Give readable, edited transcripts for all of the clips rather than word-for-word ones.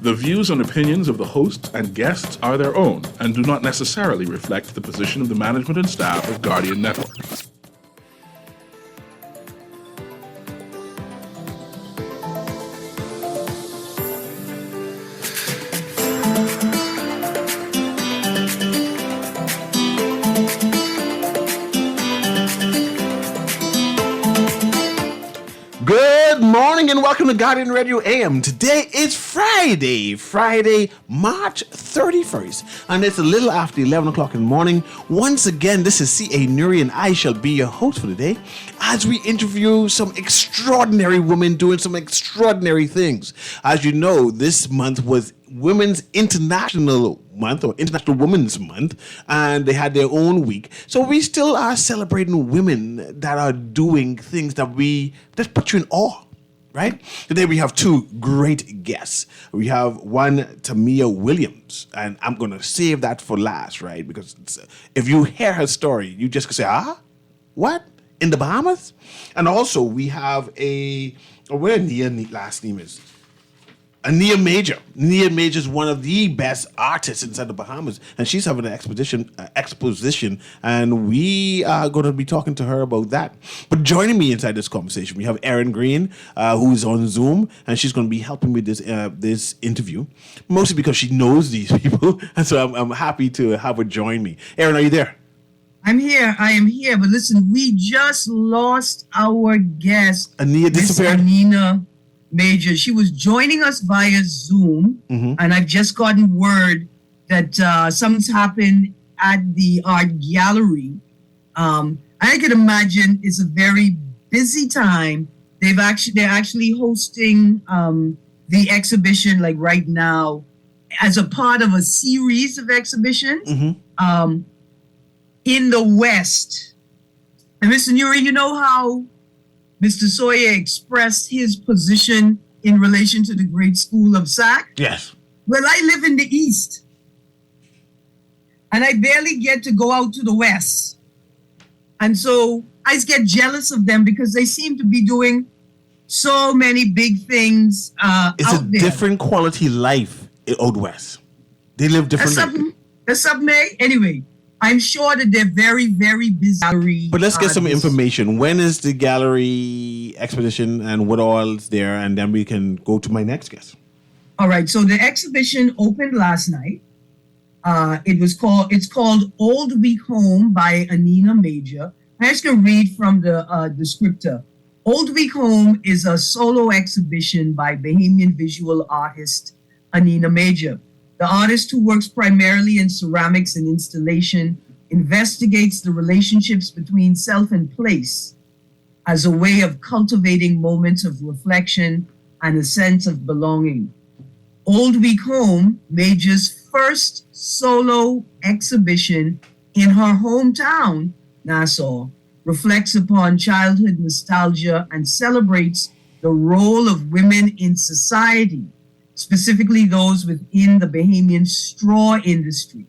The views and opinions of the host and guests are their own and do not necessarily reflect the position of the management and staff of Guardian Network. Good morning and welcome to Guardian Radio AM. Today is Friday, March 31st, and it's a little after 11 o'clock in the morning. Once again, this is C.A. Newry, and I shall be your host for today as we interview some extraordinary women doing some extraordinary things. As you know, this month was Women's International Month or International Women's Month, and they had their own week. So we still are celebrating women that are doing things that put you in awe, right? Today we have two great guests. We have one, Tamia Williams, and I'm going to save that for last, right? Because if you hear her story, you just can say, what? In the Bahamas? And also we have where Nia last name is? Nia Major. Nia Major is one of the best artists inside the Bahamas, and she's having an exposition, and we are going to be talking to her about that. But joining me inside this conversation, we have Erin Green, who's on Zoom, and she's going to be helping with this interview, mostly because she knows these people, and so I'm happy to have her join me. Erin, are you there? I am here, but listen, we just lost our guest. Ania disappeared? Nina Major. She was joining us via Zoom, and I've just gotten word that something's happened at the art gallery. I can imagine it's a very busy time. They're actually hosting the exhibition like right now as a part of a series of exhibitions in the West. And Mr. Newry, you know how Mr. Sawyer expressed his position in relation to the Great School of SAC? Yes. Well, I live in the East, and I barely get to go out to the West. And so I just get jealous of them because they seem to be doing so many big things it's out a there. different quality life out West. They live differently. That's something, anyway. I'm sure that they're very, very busy. But let's get some information. When is the gallery exposition and what all is there? And then we can go to my next guest. All right. So the exhibition opened last night. It's called Old Week Home by Nina Major. I'm just going to read from the descriptor. Old Week Home is a solo exhibition by Bahamian visual artist Nina Major. The artist, who works primarily in ceramics and installation, investigates the relationships between self and place as a way of cultivating moments of reflection and a sense of belonging. Old Week Home, Major's first solo exhibition in her hometown, Nassau, reflects upon childhood nostalgia and celebrates the role of women in society, specifically those within the Bahamian straw industry.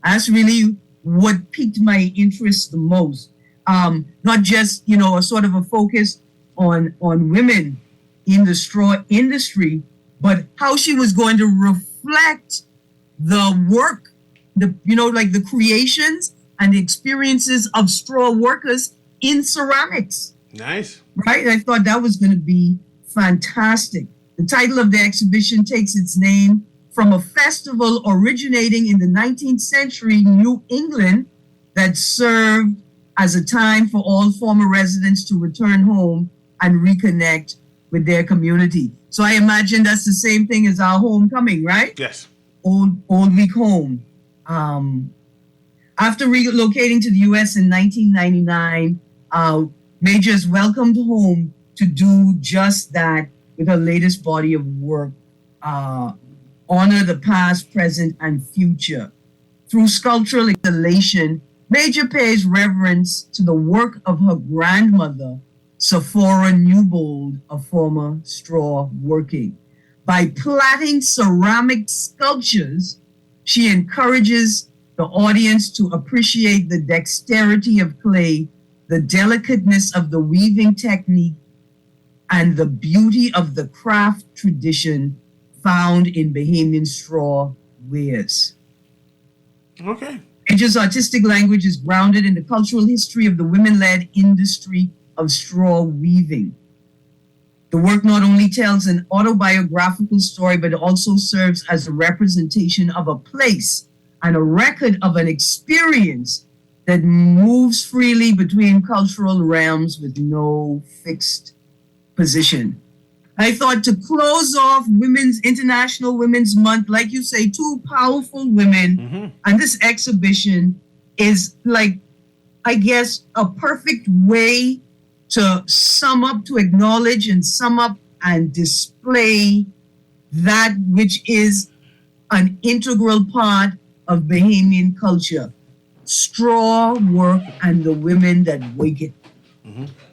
That's really what piqued my interest the most. Not just, a sort of a focus on women in the straw industry, but how she was going to reflect the work, the creations and the experiences of straw workers in ceramics. Nice. Right? I thought that was going to be fantastic. The title of the exhibition takes its name from a festival originating in the 19th century New England that served as a time for all former residents to return home and reconnect with their community. So I imagine that's the same thing as our homecoming, right? Yes. Old Week Home. After relocating to the U.S. in 1999, Major is welcomed home to do just that with her latest body of work, honor the past, present, and future. Through sculptural installation, Major pays reverence to the work of her grandmother, Sephora Newbold, a former straw working. By plaiting ceramic sculptures, she encourages the audience to appreciate the dexterity of clay, the delicateness of the weaving technique, and the beauty of the craft tradition found in Bahamian straw wares. Okay. Major's artistic language is grounded in the cultural history of the women-led industry of straw weaving. The work not only tells an autobiographical story, but also serves as a representation of a place and a record of an experience that moves freely between cultural realms with no fixed position. I thought to close off International Women's Month, like you say, two powerful women, and this exhibition is like, I guess, a perfect way to sum up, to acknowledge and sum up and display that which is an integral part of Bahamian culture, straw work and the women that wake it.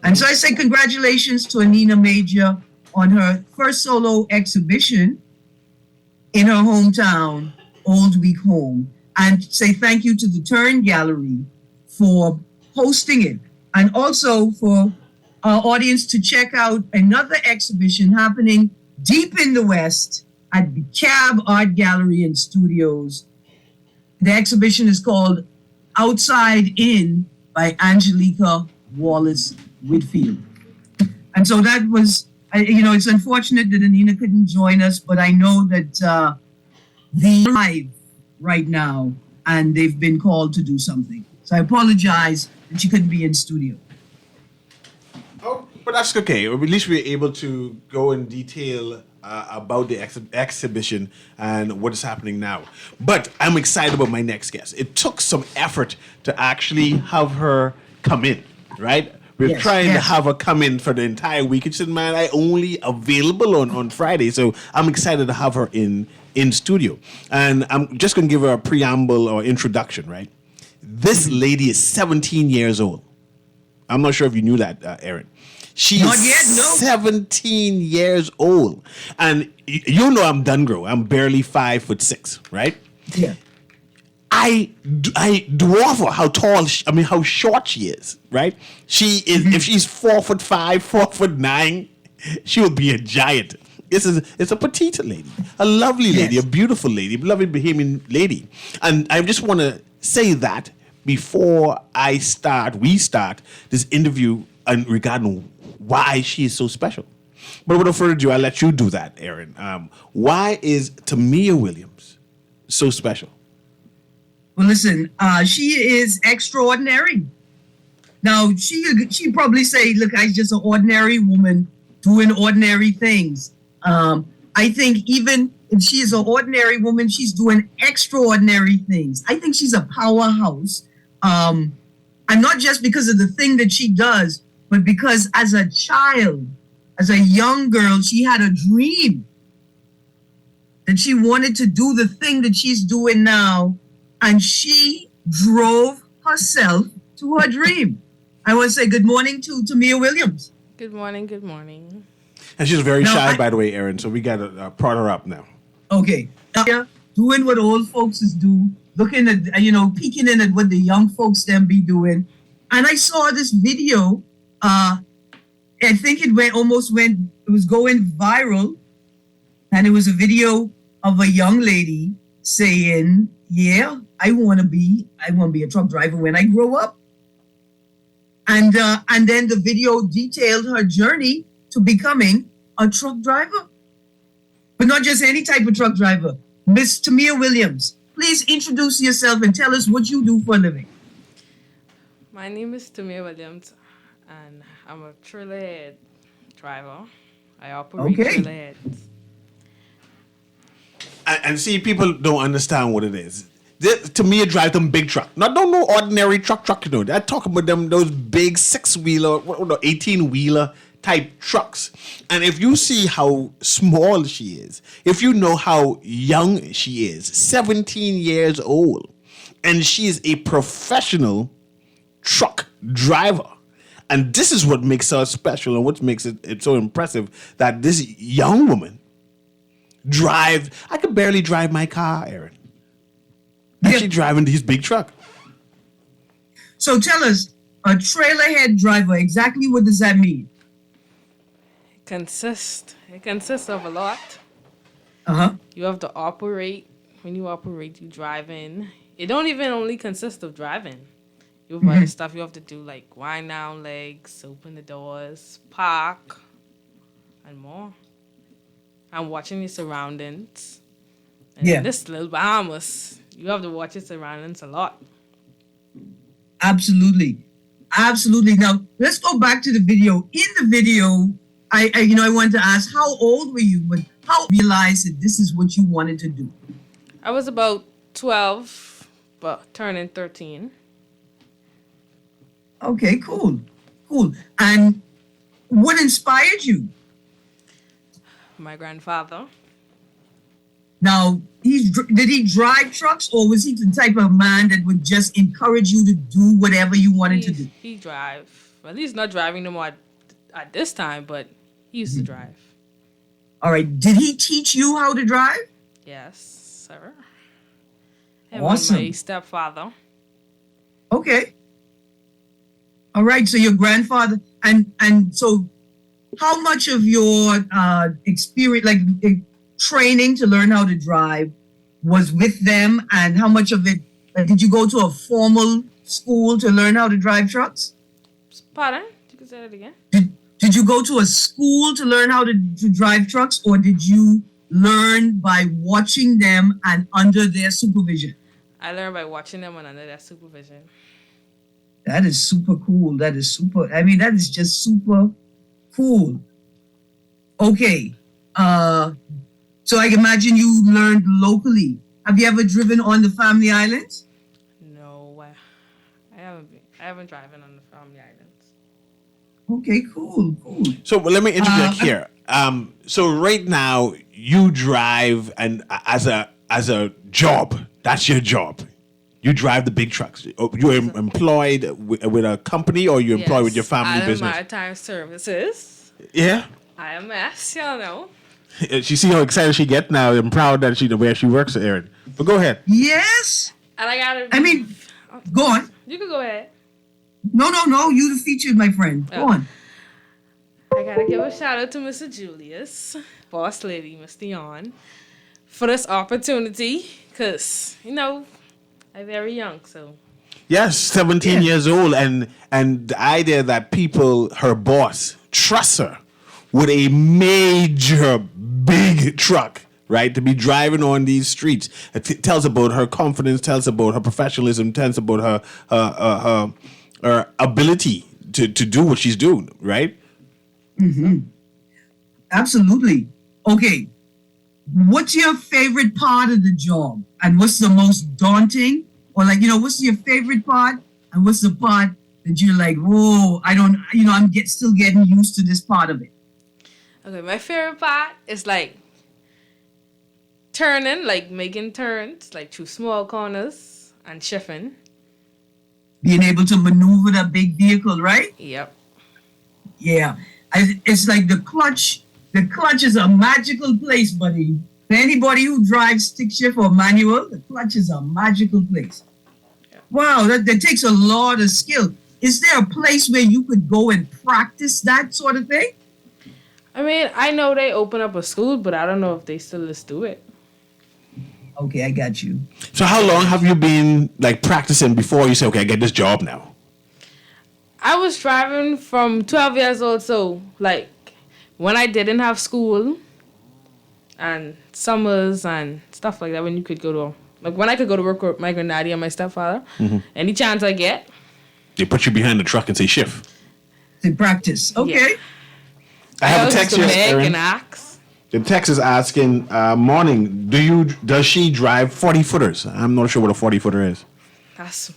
And so I say congratulations to Anina Major on her first solo exhibition in her hometown, Old Week Home, and say thank you to the Turn Gallery for hosting it, and also for our audience to check out another exhibition happening deep in the West at the Cab Art Gallery and Studios. The exhibition is called Outside In by Angelica Wallace Whitfield. And so that was, it's unfortunate that Anina couldn't join us, but I know that they're live right now and they've been called to do something. So I apologize that she couldn't be in studio. Oh, but that's okay. At least we were able to go in detail about the exhibition and what is happening now. But I'm excited about my next guest. It took some effort to actually have her come in, right? We're trying to have her come in for the entire week. She said, man, I only available on Friday. So I'm excited to have her in studio. And I'm just going to give her a preamble or introduction, right? This lady is 17 years old. I'm not sure if you knew that, Aaron. She Not is yet, no. 17 years old. And you know I'm done grow. I'm barely 5'6", right? Yeah. I dwarf her how short she is, right? She is, if she's 4'5", 4'9", she will be a giant. It's a petite lady, a lovely lady, a beautiful lady, beloved Bahamian lady. And I just want to say that before we start this interview and regarding why she is so special. But without further ado, I'll let you do that, Aaron. Why is Tamia Williams so special? Well, listen, she is extraordinary. Now, she probably say, look, I'm just an ordinary woman doing ordinary things. I think even if she is an ordinary woman, she's doing extraordinary things. I think she's a powerhouse. And not just because of the thing that she does, but because as a child, as a young girl, she had a dream that she wanted to do the thing that she's doing now. And she drove herself to her dream. I want to say good morning to Tamia Williams. Good morning, good morning. And she's very shy, by the way, Aaron, so we got to prod her up now. Okay. Doing what old folks do, looking at, peeking in at what the young folks then be doing. And I saw this video. I think it was going viral. And it was a video of a young lady saying, yeah, I want to be a truck driver when I grow up. And then the video detailed her journey to becoming a truck driver. But not just any type of truck driver. Miss Tamia Williams, please introduce yourself and tell us what you do for a living. My name is Tamia Williams, and I'm a trailer driver. I operate trailer. And see, people don't understand what it is. Tamia drive them big truck. Not no ordinary truck, They're talking about those big 6-wheeler, 18-wheeler type trucks. And if you see how small she is, if you know how young she is, 17 years old, and she is a professional truck driver. And this is what makes her special and what makes it so impressive that this young woman I could barely drive my car, Aaron. And she's driving this big truck. So tell us, a trailer head driver, exactly what does that mean? It consists of a lot. Uh-huh. You have to operate. When you operate, you drive in. It don't even only consist of driving. You have other stuff you have to do, like wind down legs, open the doors, park, and more. And watching your surroundings. And Yeah. in this little Bahamas, you have to watch your surroundings a lot. Absolutely. Absolutely. Now, let's go back to the video. In the video, I wanted to ask, how old were you? But how you realized that this is what you wanted to do? I was about 12, but turning 13. Okay, cool. Cool. And what inspired you? My grandfather. Now, did he drive trucks, or was he the type of man that would just encourage you to do whatever you wanted to do? He drive. Well, he's not driving no more at this time, but he used to drive. All right. Did he teach you how to drive? Yes, sir. And Awesome. my stepfather. Okay. All right. So your grandfather and so how much of your experience, like training to learn how to drive, was with them, and how much of it did you go to a formal school to learn how to drive trucks? Pardon? You can say that again. Did you go to a school to learn how to drive trucks, or did you learn by watching them and under their supervision? I learned by watching them and under their supervision. That is super cool. That is super. I mean, that is just super cool. Okay. So I imagine you learned locally. Have you ever driven on the Family Islands? No, I haven't driven on the Family Islands. Okay, cool. So let me interject here. So right now you drive, and as a job, that's your job. You drive the big trucks. You're employed with a company, or you're employed with your family Island business? Maritime Services. Yeah. IMS, y'all know. She see how excited she get now. I'm proud that she where she works, Erin. But go ahead. Yes. And I gotta. I mean, go on. You can go ahead. No. You the featured, my friend. Go on. I gotta give a shout out to Mr. Julius, boss lady, Mr. Yon, for this opportunity. Cause I'm very young, so. Yes, 17 years old, and the idea that people, her boss, trust her with a major big truck, right, to be driving on these streets. It tells about her confidence, tells about her professionalism, tells about her ability to do what she's doing, right? Absolutely. Okay. What's your favorite part of the job? And what's the most daunting? Or what's your favorite part? And what's the part that you're like, whoa, I'm still getting used to this part of it? Okay, my favorite part is like turning, like making turns, like through small corners and shifting. Being able to maneuver that big vehicle, right? Yep. Yeah. It's like the clutch. The clutch is a magical place, buddy. For anybody who drives stick shift or manual, the clutch is a magical place. Yeah. Wow, that takes a lot of skill. Is there a place where you could go and practice that sort of thing? I mean, I know they open up a school, but I don't know if they still just do it. Okay, I got you. So how long have you been like practicing before you say, okay, I get this job now? I was driving from 12 years old, so like when I didn't have school and summers and stuff like that, when you could go to, like when I could go to work with my granddaddy and my stepfather, any chance I get. They put you behind the truck and say shift. To practice. Okay. Yeah. I have a text here, Meg Erin. and ask. The text is asking, morning, does she drive 40 footers? I'm not sure what a 40 footer is. That's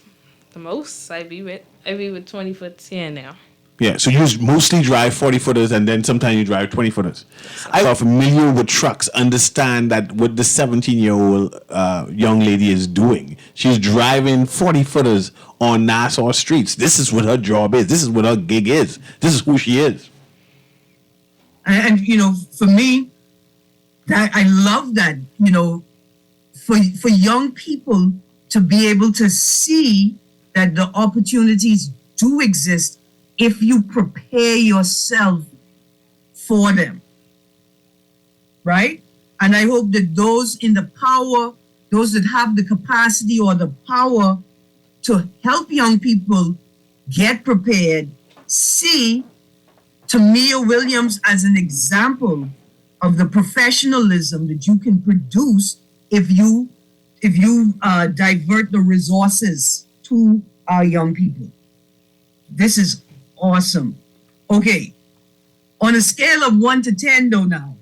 the most I be with 20 foot here now. Yeah, so you mostly drive 40 footers and then sometimes you drive 20 footers. I am familiar with trucks, understand that what the 17-year-old young lady is doing. She's driving 40 footers on Nassau streets. This is what her job is. This is what her gig is. This is who she is. And for me, that I love that, for young people to be able to see that the opportunities do exist if you prepare yourself for them. Right? And I hope that those in the power, those that have the capacity or the power to help young people get prepared, see Tamia Williams as an example of the professionalism that you can produce if you divert the resources to our young people. This is awesome. Okay, on a scale of 1 to 10 though now,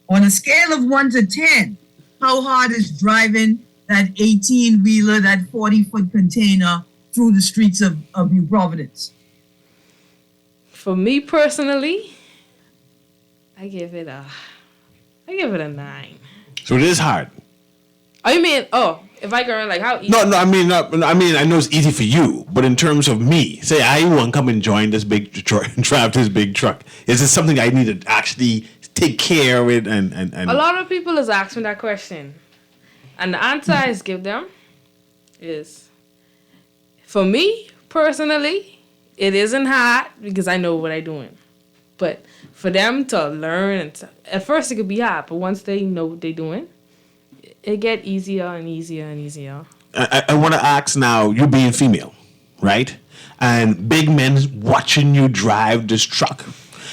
on a scale of 1 to 10, how hard is driving that 18-wheeler, that 40-foot container through the streets of New Providence? For me personally, I give it a 9. So it is hard. Oh, you mean, if I go like how easy? No, I mean, I know it's easy for you, but in terms of me, say I want to come and join this big drive this big truck. Is this something I need to actually take care of it and A lot of people is asking that question, and the answer I give them is, for me personally, it isn't hard because I know what I'm doing. But for them to learn, at first it could be hard, but once they know what they're doing, it get easier and easier and easier. I want to ask now, you being female, right? And big men watching you drive this truck.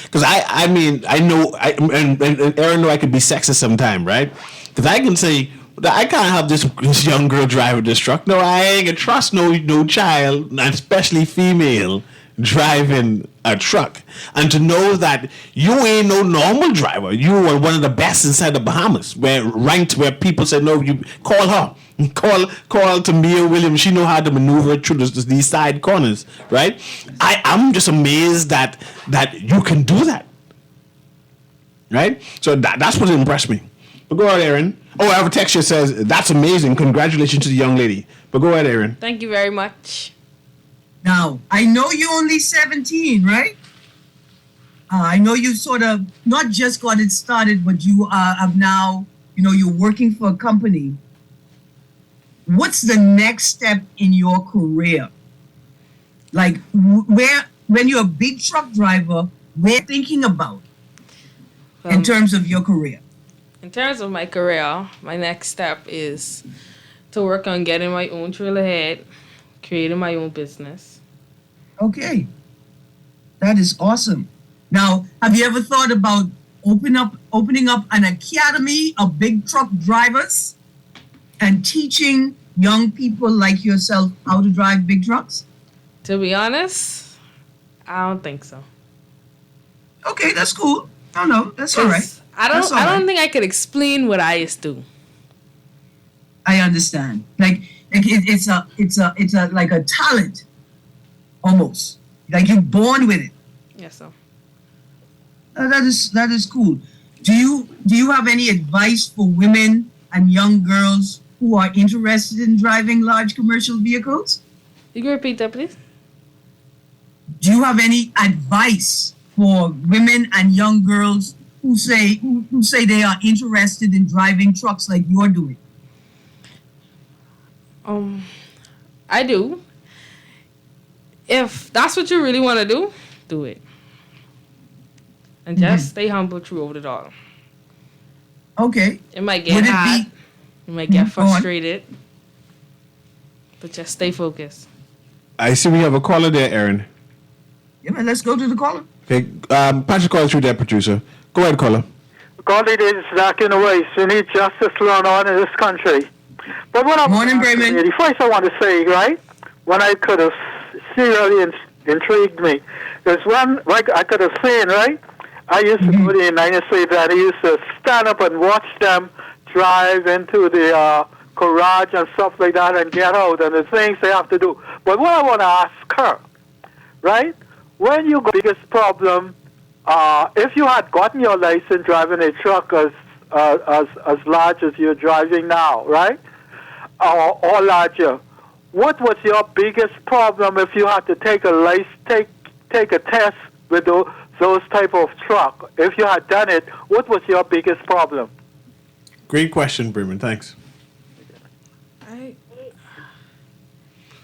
Because I mean, I know, and Aaron know I could be sexist sometime, right? Because I can say, I can't have this young girl driving this truck. No, I ain't gonna trust no child, and especially female, driving a truck. And to know that you ain't no normal driver. You are one of the best inside the Bahamas, where people say, no, you call her. Call Tamia Williams. She know how to maneuver through these side corners, right? I'm just amazed that you can do that, right? So that's what impressed me. But go ahead, Aaron. Oh, I have a text that says, that's amazing. Congratulations to the young lady. But go ahead, Aaron. Thank you very much. Now, I know you're only 17, right? I know you sort of not just got it started, but you have now, you're working for a company. What's the next step in your career? Like, when you're a big truck driver, where you're thinking about in terms of your career? In terms of my career, my next step is to work on getting my own trailer head, creating my own business. Okay. That is awesome. Now, have you ever thought about opening up an academy of big truck drivers and teaching young people like yourself how to drive big trucks? To be honest, I don't think so. Okay, that's cool. No, that's all right. I don't think I could explain what I used to. I understand. Like it's a like a talent, almost. Like you're born with it. Yes, sir. That is cool. Do you have any advice for women and young girls who are interested in driving large commercial vehicles? You can repeat that, please. Do you have any advice for women and young girls who say they are interested in driving trucks like you're doing? I do. If that's what you really want to do it. And just stay humble through it all. Okay. It might get hot. You might get frustrated. But just stay focused. I see we have a caller there, Aaron. Yeah, man, let's go to the caller. Okay, patch the caller through there, producer. Go ahead, caller. God, it is dark in the ways. We need justice going on in this country. But what I'm Morning, Brayman. First, I want to say, right, when I could have seriously intrigued me, there's one, like I could have seen, right? I used to go to the United States and I used to stand up and watch them drive into the garage and stuff like that and get out and the things they have to do. But what I want to ask her, right, when you go, biggest problem, if you had gotten your license driving a truck as large as you're driving now, right, or larger, what was your biggest problem if you had to take a test with those type of truck? If you had done it, what was your biggest problem? Great question, Bremen. Thanks.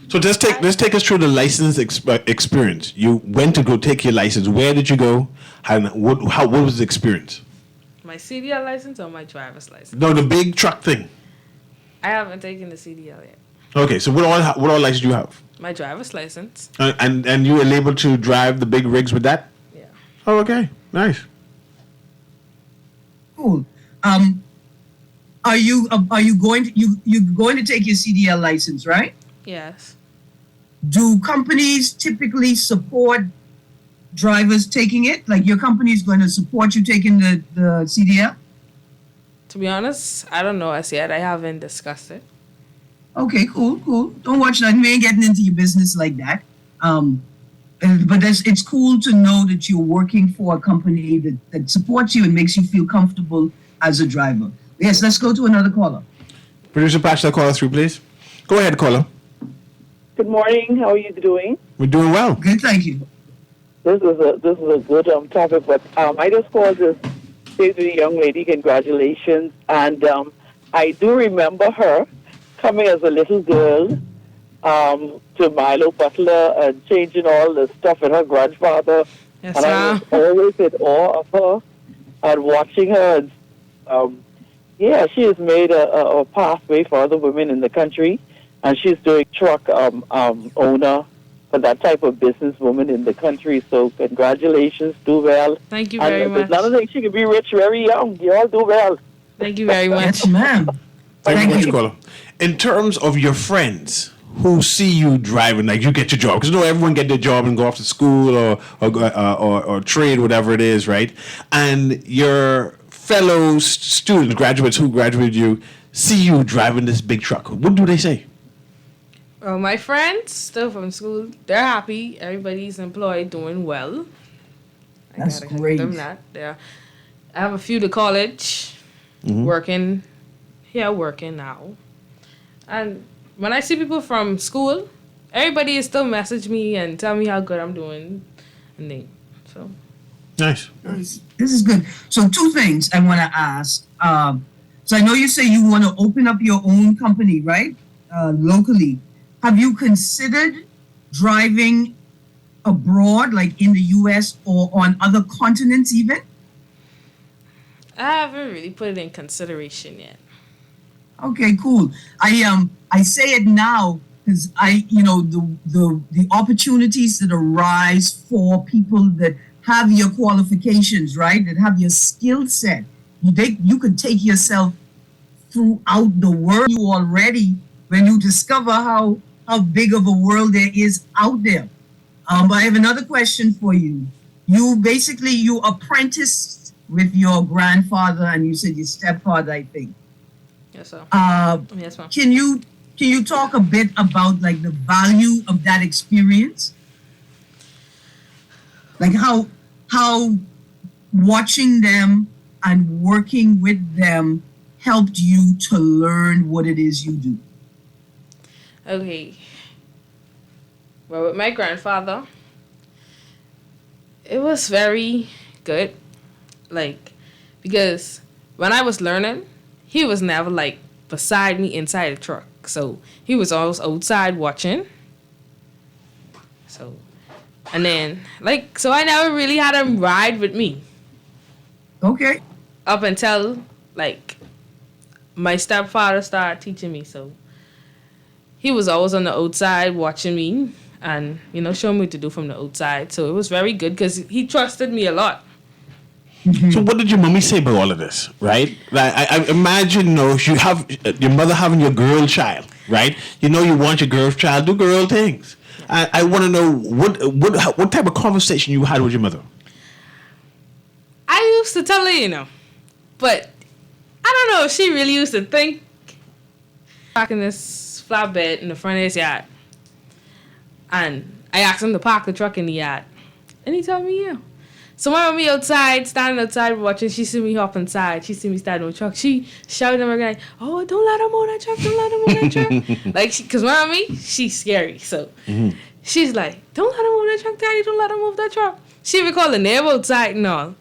So let's take us through the license experience. You went to go take your license. Where did you go? What was the experience? My CDL license or my driver's license? No, the big truck thing. I haven't taken the CDL yet. Okay, so what all license do you have? My driver's license. And you were able to drive the big rigs with that? Yeah. Oh, okay, nice. Cool. Are you going to you're going to take your CDL license, right? Yes. Do companies typically support drivers taking it? Like your company is going to support you taking the CDL? To be honest, I don't know as yet. I haven't discussed it. Okay, cool. Don't watch nothing. We ain't getting into your business like that. But it's cool to know that you're working for a company that supports you and makes you feel comfortable as a driver. Yes, let's go to another caller. Producer, patch that caller through, please. Go ahead, caller. Good morning. How are you doing? We're doing well. Good, thank you. This is a good topic, but I just called to say to the young lady, congratulations. And I do remember her coming as a little girl to Milo Butler and changing all the stuff with her grandfather. Yes, And I was always in awe of her and watching her. And, she has made a pathway for other women in the country. And she's doing truck owner for that type of businesswoman in the country. So congratulations, do well. Thank you very much. Another thing, she can be rich very young. You all do well. Thank you very much. Yes, ma'am. Thank you Thank much, caller. In terms of your friends who see you driving, like you get your job, because everyone get their job and go off to school or trade, whatever it is, right? And your fellow students, graduates who graduated you, see you driving this big truck. What do they say? Well, my friends still from school, they're happy. Everybody's employed, doing well. That's gotta give great. them that. I have a few to college, working now. And when I see people from school, everybody is still message me and tell me how good I'm doing. So Nice. This is good. So two things I want to ask. So I know you say you want to open up your own company, right? Locally. Have you considered driving abroad, like in the U.S. or on other continents even? I haven't really put it in consideration yet. Okay, cool. I say it now because the opportunities that arise for people that have your qualifications, right? That have your skill set. You could take yourself throughout the world you already when you discover how big of a world there is out there. But I have another question for you. You apprenticed with your grandfather and you said your stepfather, I think. Yes, sir. Yes, ma'am. Can you talk a bit about like the value of that experience? Like how watching them and working with them helped you to learn what it is you do? Okay. Well, with my grandfather, it was very good. Like, because when I was learning, he was never like beside me inside the truck. So he was always outside watching. And then, so I never really had him ride with me. Okay. Up until, my stepfather started teaching me. So he was always on the outside watching me and, showing me what to do from the outside. So it was very good because he trusted me a lot. So what did your mommy say about all of this, right? Like, I imagine, you have your mother having your girl child, right? You want your girl child do girl things. I want to know what type of conversation you had with your mother. I used to tell her, but I don't know if she really used to think. Parking this flatbed in the front of his yard, and I asked him to park the truck in the yard, and he told me, yeah. So my mommy standing outside watching, she see me hop inside. She see me starting on the truck. She shouted at me like, "Oh, don't let him on that truck! Don't let him on that truck!" Because my mommy, she's scary. So she's like, "Don't let him on that truck, Daddy! Don't let him move that truck." She even called the neighbor outside and all.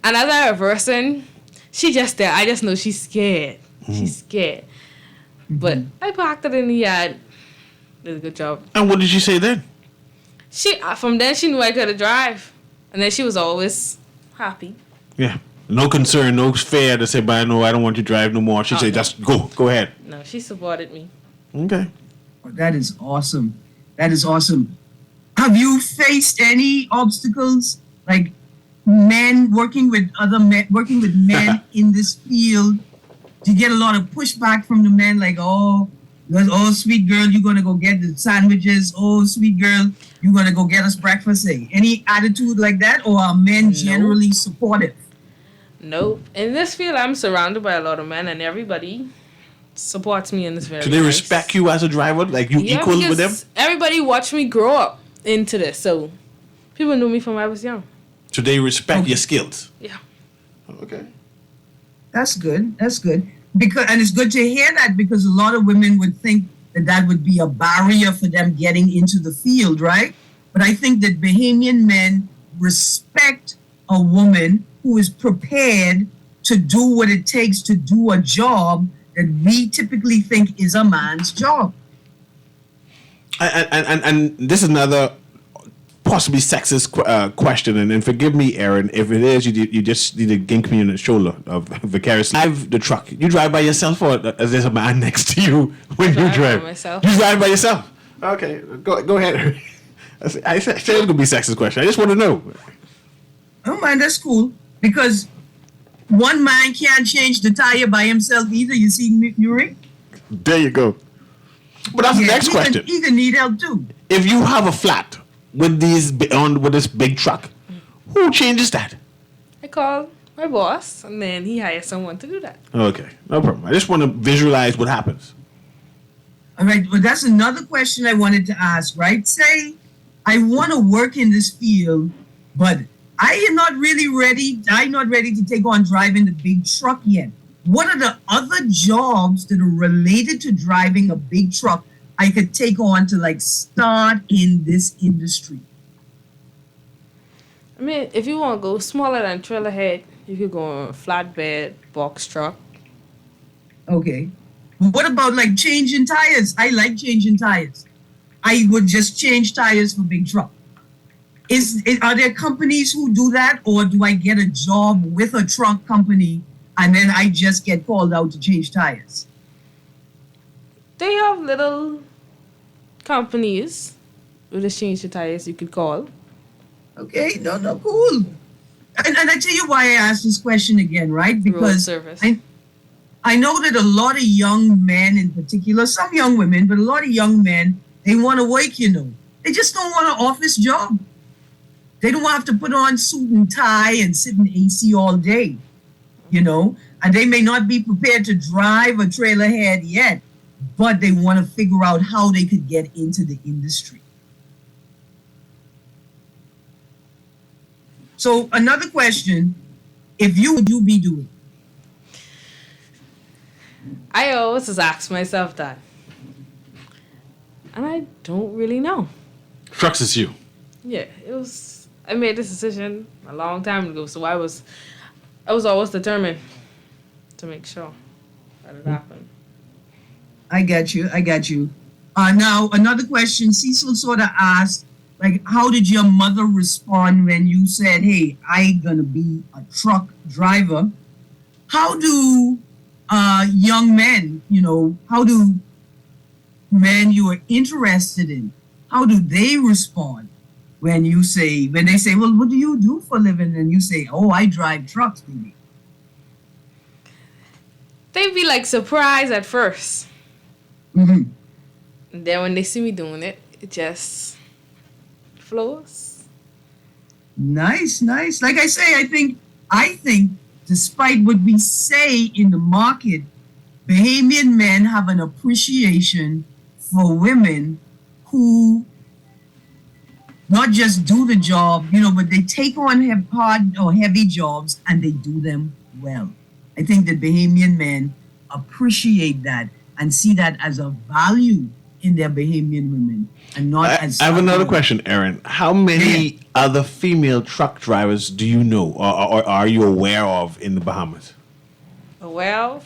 And as I reversing, she just there. I just know she's scared. She's scared. But I parked it in the yard. Did a good job. And what did she say then? From then she knew I could drive. And then she was always happy. Yeah. No concern, no fear to say, but no, I don't want you to drive no more. She said, no. just go ahead. No, she supported me. Okay. Oh, that is awesome. That is awesome. Have you faced any obstacles like men working with men in this field? Do you get a lot of pushback from the men like, oh, sweet girl, you're gonna go get the sandwiches. Oh, sweet girl, you're gonna go get us breakfast. Any attitude like that, or are men generally supportive? Nope. In this field, I'm surrounded by a lot of men, and everybody supports me in this very. Do they respect you as a driver? Like you equal with them? Everybody watched me grow up into this, so people knew me from when I was young. So they respect your skills. Yeah. Okay. That's good. That's good. And it's good to hear that, because a lot of women would think that would be a barrier for them getting into the field, right? But I think that Bahamian men respect a woman who is prepared to do what it takes to do a job that we typically think is a man's job. And this is another possibly sexist question, and forgive me, Aaron, if it is, you just need to gink me on the shoulder vicariously. Drive the truck. You drive by yourself, or is there a man next to you when you drive? By myself. You drive by yourself. Okay, go ahead. I said it was gonna be a sexist question. I just want to know. Oh man, that's cool, because one man can't change the tire by himself either. You see, Newry? There you go. But that's the next question. He can need help too. If you have a flat with this big truck, who changes that? I call my boss, and then he hires someone to do that. Okay, no problem. I just want to visualize what happens. All right, well, that's another question I wanted to ask, right? Say, I want to work in this field, but I am not really ready. I'm not ready to take on driving the big truck yet. What are the other jobs that are related to driving a big truck I could take on to like start in this industry? I mean, if you want to go smaller than trailer head, you could go on a flatbed, box truck. Okay. What about like changing tires? I like changing tires. I would just change tires for big truck. Are there companies who do that, or do I get a job with a truck company and then I just get called out to change tires? They have little companies with the change the tires you could call. Okay, no, cool. And I tell you why I asked this question again, right? Road Because service. I know that a lot of young men in particular, some young women, but a lot of young men, they want to work, They just don't want an office job. They don't have to put on suit and tie and sit in AC all day, and they may not be prepared to drive a trailer head yet, but they want to figure out how they could get into the industry. So another question, would you be doing? I always just ask myself that. And I don't really know. Trucks is you. Yeah, I made this decision a long time ago, so I was always determined to make sure that it happened. I got you. Now, another question, Cecil sort of asked, like, how did your mother respond when you said, hey, I'm going to be a truck driver? How do young men, how do men you are interested in, how do they respond when they say, well, what do you do for a living? And you say, oh, I drive trucks, baby. They'd be like surprised at first. Mm-hmm. And then when they see me doing it, it just flows. Nice. Like I say, I think despite what we say in the market, Bahamian men have an appreciation for women who not just do the job, but they take on hard or heavy jobs and they do them well. I think that Bahamian men appreciate that and see that as a value in their Bahamian women and not as... I have another question, Aaron. How many other female truck drivers do you know or are you aware of in the Bahamas? Well,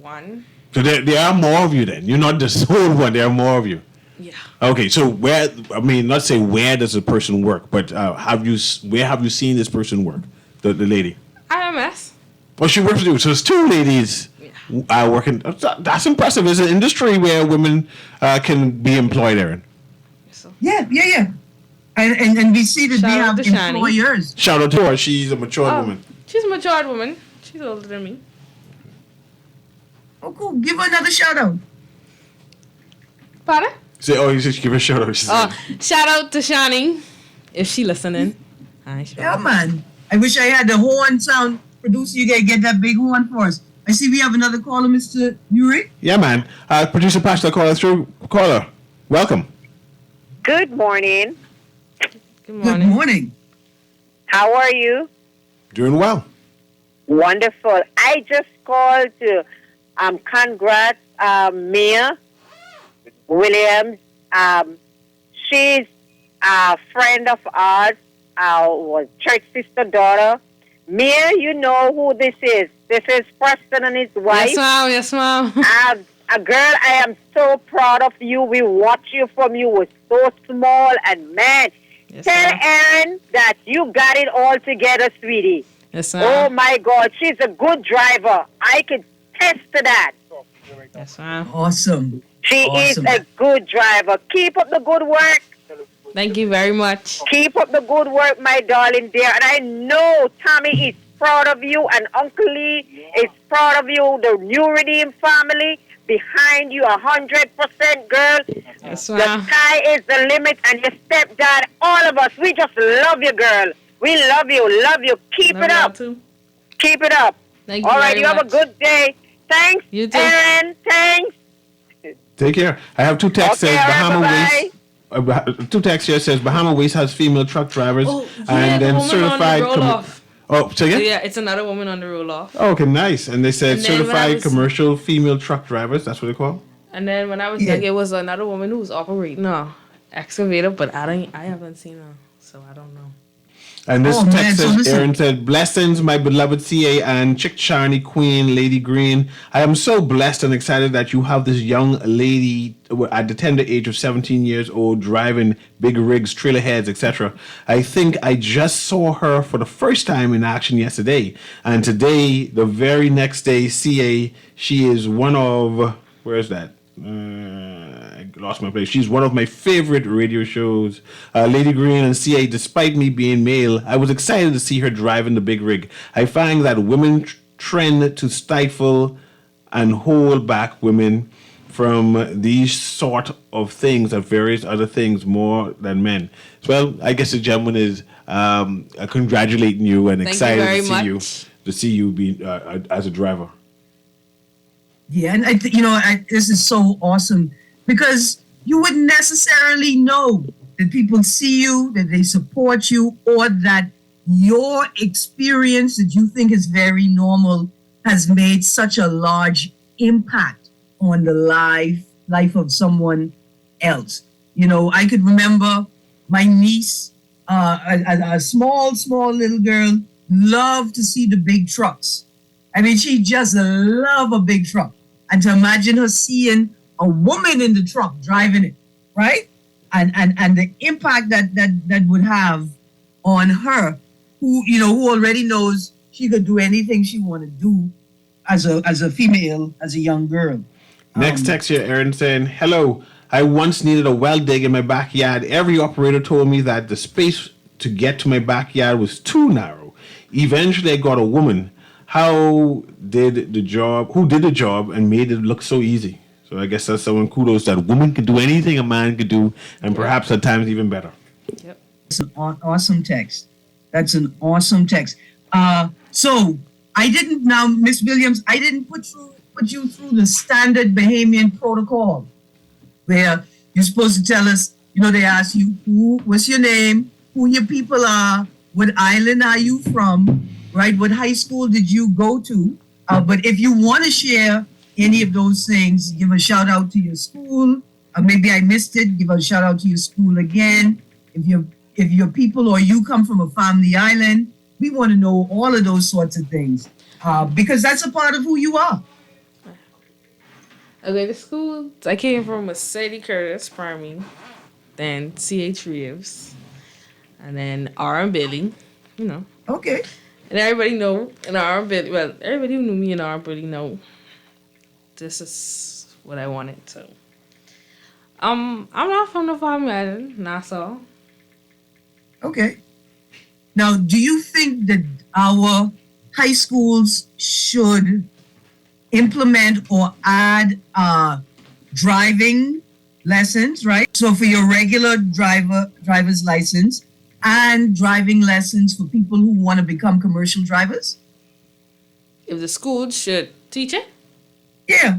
one. So there are more of you then. You're not the sole one. There are more of you. Yeah. Okay, so not say where does a person work, but where have you seen this person work, the lady? IMS. Well, she works with you. So there's two ladies working. That's impressive. It's an industry where women can be employed, Aaron. So, Yeah. And we see that Shout we out have to Shani. employers. Shout out to her. She's a mature woman. she's a matured woman. She's older than me. Oh, cool. Give her another shout out. Pardon? You should give her a shout out. She said. Shout out to Shani, if she listening. Hi, Shani. Yeah, man. I wish I had the horn sound. Producer, you gotta get that big horn for us. I see we have another caller, Mr. Newry. Yeah, man. Producer Pastor, caller. Welcome. Good morning. Good Good morning. morning. How are you? Doing well. Wonderful. I just called to congrats Mia Williams. She's a friend of ours, was church sister daughter. Mia, you know who this is. This is Preston and his wife. Yes, ma'am. A girl, I am so proud of you. We watch you from you was so small, and man, Yes, tell ma'am. Erin that you got it all together, sweetie. Yes, Oh ma'am. my God, she's a good driver. I can test to that. Yes, ma'am. Awesome. She Awesome. is a good driver. Keep up the good work. Thank you very much. Keep up the good work, my darling dear. And I know Tommy is proud of you, and Uncle Lee is proud of you. The New Redeem family behind you, 100%, girl. Yes, The ma'am. sky is the limit, and your stepdad, all of us, we just love you, girl. We love you, love you. Keep Love it y'all up. too. Keep it up. Thank you All right, very you have a much. good day. Thanks, You too. Erin. Thanks. Take care. I have two texts Okay, says all right, Bahama bye-bye. Waste. Two texts here says Bahama Waste has female truck drivers Oh, yeah, and the then woman certified. on the roll-off. Oh, say again? Yeah, it's another woman on the roll off. Oh, okay, nice. And they said And then when I certified was- commercial female truck drivers. That's what they call. And then when I was Yeah. young, it was another woman who was operating a excavator, but I haven't seen her, so I don't know. And this Oh, man, text so says, listen. Aaron said, blessings, my beloved CA and Chick Charney Queen, Lady Green. I am so blessed and excited that you have this young lady at the tender age of 17 years old driving big rigs, trailer heads, etc. I think I just saw her for the first time in action yesterday. And today, the very next day, CA, she is one of, where is that? I lost my place. She's one of my favorite radio shows. Lady Green and CA, despite me being male, I was excited to see her driving the big rig. I find that women trend to stifle and hold back women from these sort of things and various other things more than men. Well, I guess the gentleman is congratulating you and Thank you excited very to see you be as a driver. Yeah, and this is so awesome because you wouldn't necessarily know that people see you, that they support you, or that your experience that you think is very normal has made such a large impact on the life of someone else. You know, I could remember my niece, a small little girl, loved to see the big trucks. I mean, she just loved a big truck. And to imagine her seeing a woman in the truck driving it, right? And the impact that would have on her, who already knows she could do anything she want to do as a female, as a young girl. Next text here, Aaron saying, hello, I once needed a well dig in my backyard. Every operator told me that the space to get to my backyard was too narrow. Eventually I got a woman. Who did the job and made it look so easy. So I guess that's someone kudos that a woman can do anything a man could do, and perhaps at times even better. Yep. It's an awesome text. That's an awesome text. So I didn't now, Miss Williams, I didn't put you through the standard Bahamian protocol, where you're supposed to tell us. They ask you what's your name, who your people are, what island are you from, right? What high school did you go to? But if you want to share any of those things, give a shout out to your school. Maybe I missed it. Give a shout out to your school again. If your people or you come from a family island, we want to know all of those sorts of things because that's a part of who you are. Okay, the school I came from was Sadie Curtis Primary, then C.H. Reeves, and then R. and Billy, Okay. And everybody know in our bit. Well, everybody who knew me in our really know this is what I wanted. So, I'm not from the Family Island, Nassau. Okay. Now, do you think that our high schools should implement or add driving lessons, right? So for your regular driver's license and driving lessons for people who want to become commercial drivers? If the school should teach it, Yeah.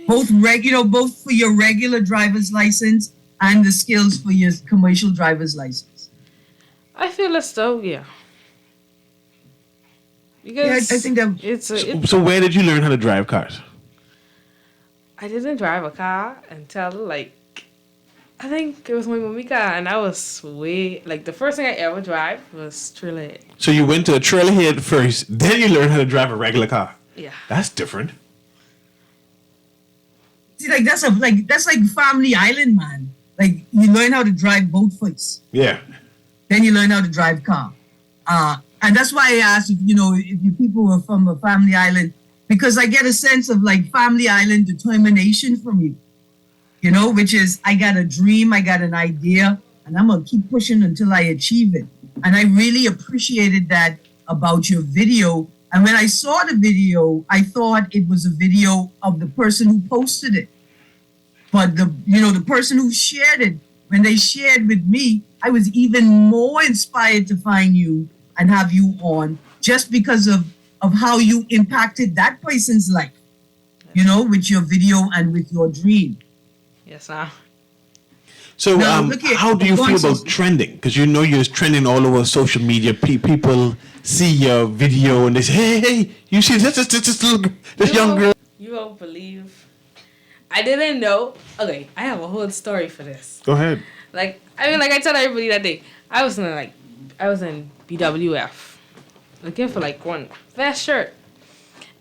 Both both for your regular driver's license and the skills for your commercial driver's license. I feel as though, yeah. Yeah, Because I think that So where did you learn how to drive cars? I didn't drive a car until like I think it was my mommy car, and I was way like the first thing I ever drive was Trinidad. So you went to a trailhead first, then you learned how to drive a regular car. Yeah. That's different. see, like that's like Family Island, man. Like you learn how to drive boat first, Yeah. then you learn how to drive car. And that's why I asked if you people were from a Family Island, because I get a sense of like Family Island determination from you. Which is I got a dream, I got an idea, and I'm gonna keep pushing until I achieve it. And I really appreciated that about your video. And when I saw the video, I thought it was a video of the person who posted it. But the person who shared it, when they shared with me, I was even more inspired to find you and have you on just because of how you impacted that person's life, with your video and with your dream. Yes, sir. So Now, look here. how do you Go feel on, about Susan. trending? Because you're trending all over social media. People see your video and they say, hey, you see this young girl. You won't believe. I didn't know. Okay, I have a whole story for this. Go ahead. Like I told everybody that day, I was in BWF looking for like one vest shirt,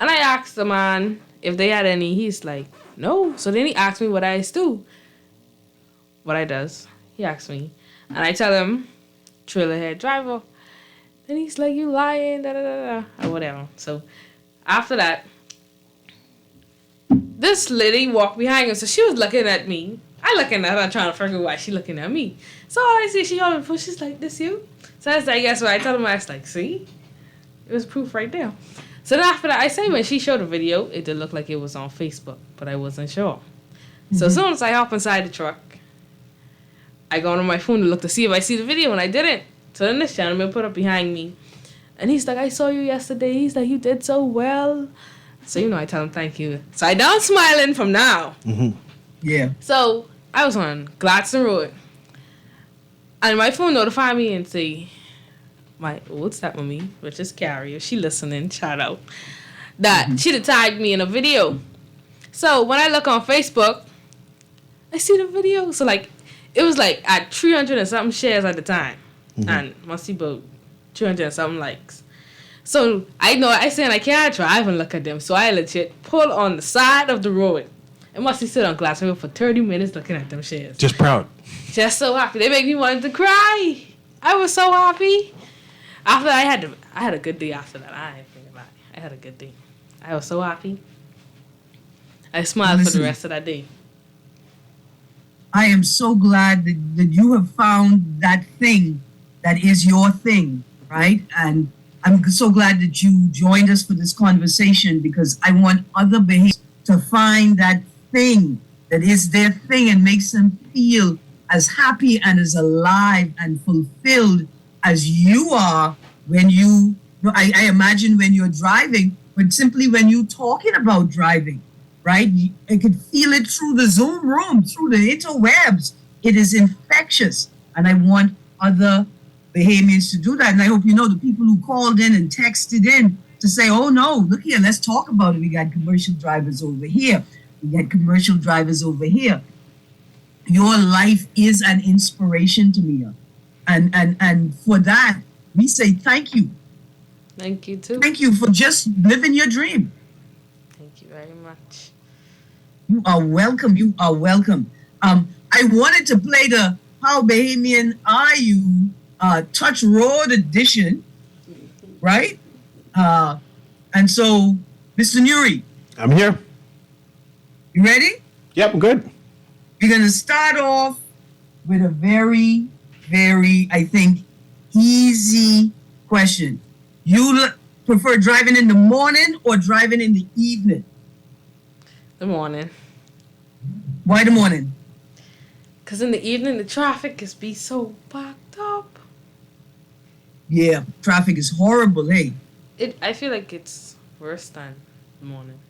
and I asked the man if they had any. He's like, no. So then he asked me what I do. What I does. He asked me, and I tell him, trailer head driver. Then he's like, you lying, da da da da, or whatever. So after that, this lady walked behind us, so she was looking at me. I looking at her, trying to figure out why she looking at me. So all I see, she always push. She's like, "This you?" So I was like, "Guess what?" I told him, I was like, "See, it was proof right there." So then after that, I say when she showed the video, it did look like it was on Facebook, but I wasn't sure. So as soon as I hop inside the truck, I go on my phone to look to see if I see the video, and I didn't. So then this gentleman put up behind me, and he's like, "I saw you yesterday." He's like, "You did so well." So I tell him thank you. So I down smiling from now. Mm-hmm. Yeah. So I was on Gladstone Road, and my phone notified me and say, my old stepmommy, which is Carrie, she listening, shout out, that she'd tagged me in a video. So when I look on Facebook, I see the video. So it was at 300 and something shares at the time, and must be about 200 and something likes. So I saying I can't drive and look at them. So I legit pull on the side of the road. I must sit on glass road for 30 minutes looking at them shares. Just proud. Just so happy. They make me want to cry. I was so happy. After I had a good day after that. I ain't thinking about it. I had a good day. I was so happy. I smiled for the rest of that day. I am so glad that you have found that thing that is your thing, right? And I'm so glad that you joined us for this conversation, because I want other behaviors to find that thing that is their thing and makes them feel as happy and as alive and fulfilled as you are when I imagine when you're driving, but simply when you're talking about driving, right? I could feel it through the Zoom room, through the interwebs. It is infectious. And I want other Bahamians to do that. And I hope the people who called in and texted in to say, oh no, look here, let's talk about it. We got commercial drivers over here. We got commercial drivers over here. Your life is an inspiration to me. And for that, we say thank you. Thank you too. Thank you for just living your dream. Thank you very much. You are welcome. You are welcome. I wanted to play the How Bahamian Are You Touch Road edition, right? And so, Mr. Newry, I'm here. you ready? Yep, I'm good. We're going to start off with a very, very, I think, easy question. You prefer driving in the morning or driving in the evening? The morning. Why the morning? Because in the evening, the traffic is be so backed up. Yeah, traffic is horrible, hey. I feel like it's worse than the morning.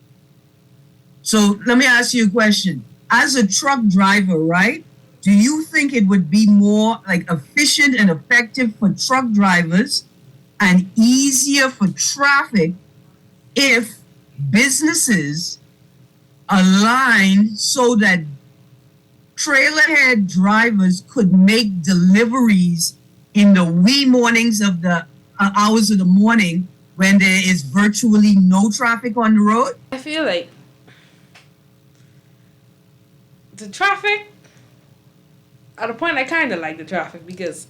So let me ask you a question. As a truck driver, right? Do you think it would be more like efficient and effective for truck drivers and easier for traffic if businesses aligned so that trailerhead drivers could make deliveries in the wee mornings of the hours of the morning when there is virtually no traffic on the road? I feel like the traffic, at a point, I kind of like the traffic because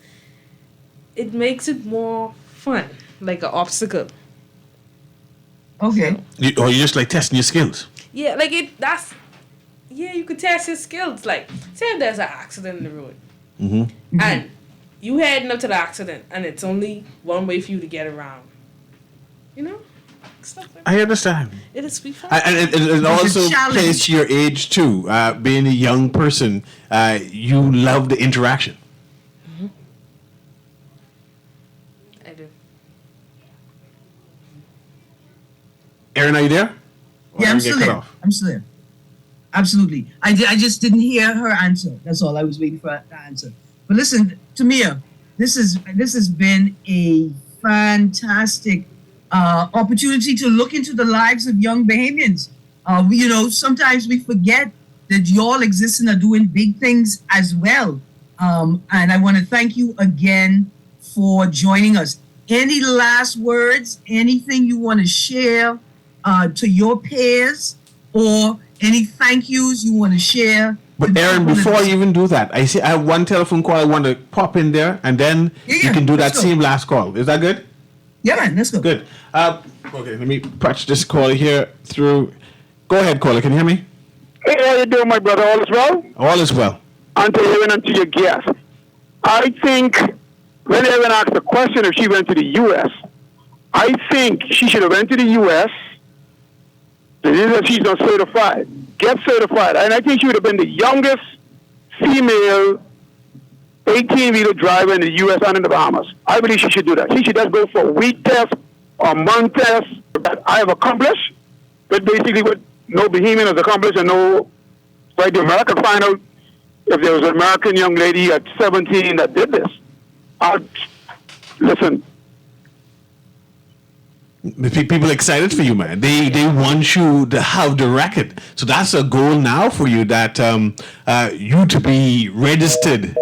it makes it more fun, like an obstacle. Okay. Or you just like testing your skills. Yeah, like you could test your skills. Like, say if there's an accident in the road, Mm-hmm. and you heading up to the accident, and it's only one way for you to get around. You know? Stuff like that. I understand. It is sweet fun. And it also challenge. plays to your age too. Being a young person, you love the interaction. I do. Aaron, are you there? Or Yeah, did I'm we get still cut there. off? I'm still there. Absolutely. I just didn't hear her answer. That's all. I was waiting for her to answer. But listen, Tamia, this has been a fantastic opportunity to look into the lives of young Bahamians. Sometimes we forget that y'all exist and are doing big things as well. And I want to thank you again for joining us. Any last words? Anything you want to share to your peers, or any thank yous you want to share? But Aaron, before you even do that, I have one telephone call I want to pop in there, and then you can do that let's go. same last call. Is that good? Yeah, man, let's go. Good. Okay, let me patch this call here through. Go ahead, caller. Can you hear me? Hey, how you doing, my brother? All is well? All is well. Until even unto your guest. I think when Evan asked the question if she went to the U.S., I think she should have went to the U.S. The reason that she's not certified. Get certified. And I think she would have been the youngest female 18-wheeler driver in the U.S. and in the Bahamas. I believe she should do that. She should just go for a week test or a month test that I have accomplished, but basically what no Bahamian has accomplished, and no right to America find out if there was an American young lady at 17 that did this. Listen. People excited for you, man. They want you to have the record. So that's a goal now for you, that you to be registered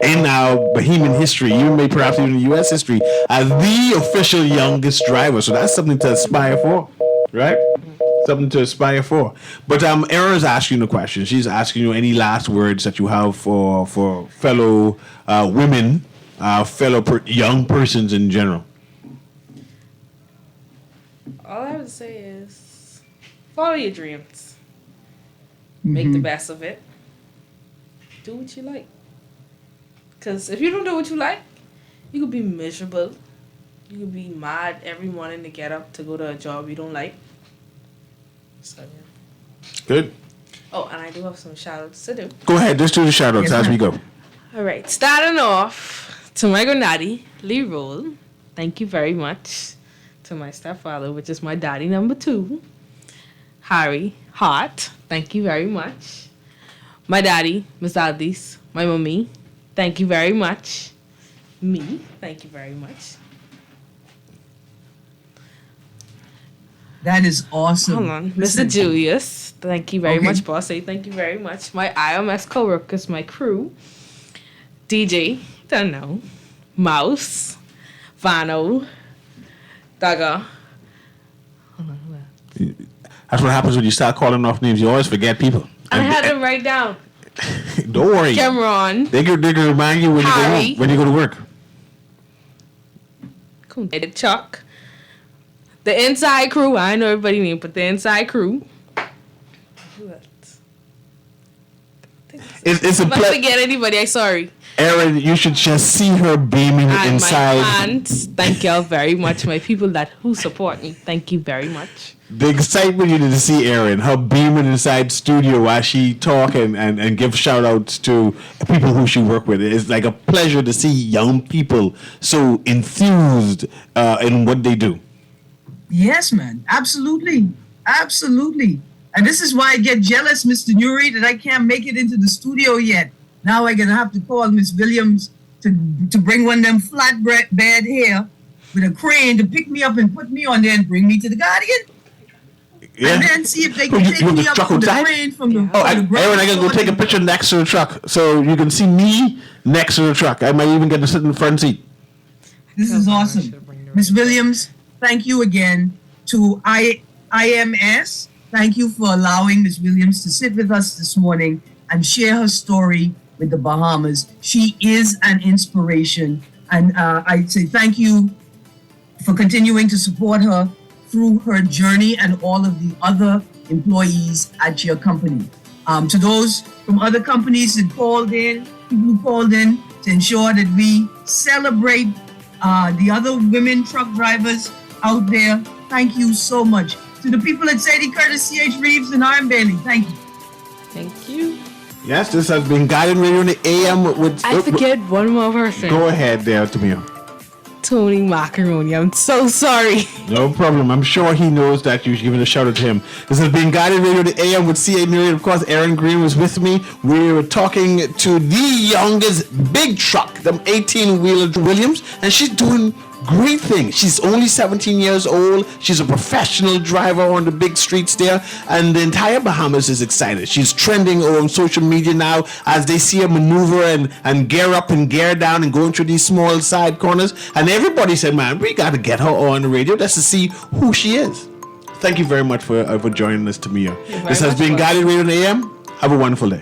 in our Bahamian history, even maybe perhaps even U.S. history, as the official youngest driver. So that's something to aspire for, right? Something to aspire for. But Era's asking you a question. She's asking you any last words that you have for fellow women, fellow young persons in general. All I would say is follow your dreams. Make the best of it. Do what you like. Because if you don't do what you like, you could be miserable. You could be mad every morning to get up to go to a job you don't like. So, yeah. Good. Oh, and I do have some shout-outs to do. Go ahead. Just do the shout-outs as we go. All right. Starting off, to my granddaddy, Lee Roll. Thank you very much. To my stepfather, which is my daddy number 2, Harry Hart. Thank you very much. My daddy, Miss Aldis. My mommy. Thank you very much. Me. Thank you very much. That is awesome. Hold on. Mr. Julius. Thank you very much, boss. Say thank you very much. My IMS co-workers, my crew. DJ. Don't know. Mouse. Vano. Dagger. That's what happens when you start calling off names. You always forget people. I had them write down. Don't worry. Cameron. They can remind you when you go Harry. home, when you go to work. Chuck. The inside crew. I know everybody name, but the inside crew. It's a If I pleasure. forget anybody, I'm sorry. Aaron, you should just see her beaming And inside. my aunts, thank y'all very much. My people who support me, thank you very much. The excitement you need to see Erin, her beaming inside studio while she talk and give shout outs to people who she work with. It's like a pleasure to see young people so enthused in what they do. Yes, man. Absolutely. Absolutely. And this is why I get jealous, Mr. Newry, that I can't make it into the studio yet. Now I'm going to have to call Miss Williams to bring one of them flatbed here with a crane to pick me up and put me on there and bring me to the Guardian. Yeah. And then see if they can You take want me the up truck from the outside? crane from the, Oh, from the Aaron, ground I gotta go floor take a to- picture next to the truck so you can see me next to the truck. I might even get to sit in the front seat. This is awesome. Miss Williams, thank you again. To IMS, thank you for allowing Miss Williams to sit with us this morning and share her story with the Bahamas. She is an inspiration. And I say thank you for continuing to support her through her journey and all of the other employees at your company. To those from other companies that called in, people who called in to ensure that we celebrate the other women truck drivers out there, thank you so much. To the people at Sadie Curtis, C.H. Reeves, and Iron Bailey, thank you. Thank you. Yes, this has been Guiding Radio in the AM with. I forget one more person. Go ahead there, Tamia. Tony Macaroni. I'm so sorry. No problem. I'm sure he knows that you should give it a shout out to him. This has been Guided Radio the AM with C.A. Newry. Of course, Aaron Green was with me. We were talking to the youngest big truck, the 18-wheeler Williams, and she's doing great things. She's only 17 years old. She's a professional driver on the big streets there, and the entire Bahamas is excited. She's trending on social media now as they see her maneuver and gear up and gear down and going through these small side corners. And everybody said, man, we got to get her on the radio just to see who she is. Thank you very much for joining us, Tamia. This has been Guided Radio in the AM. Have a wonderful day.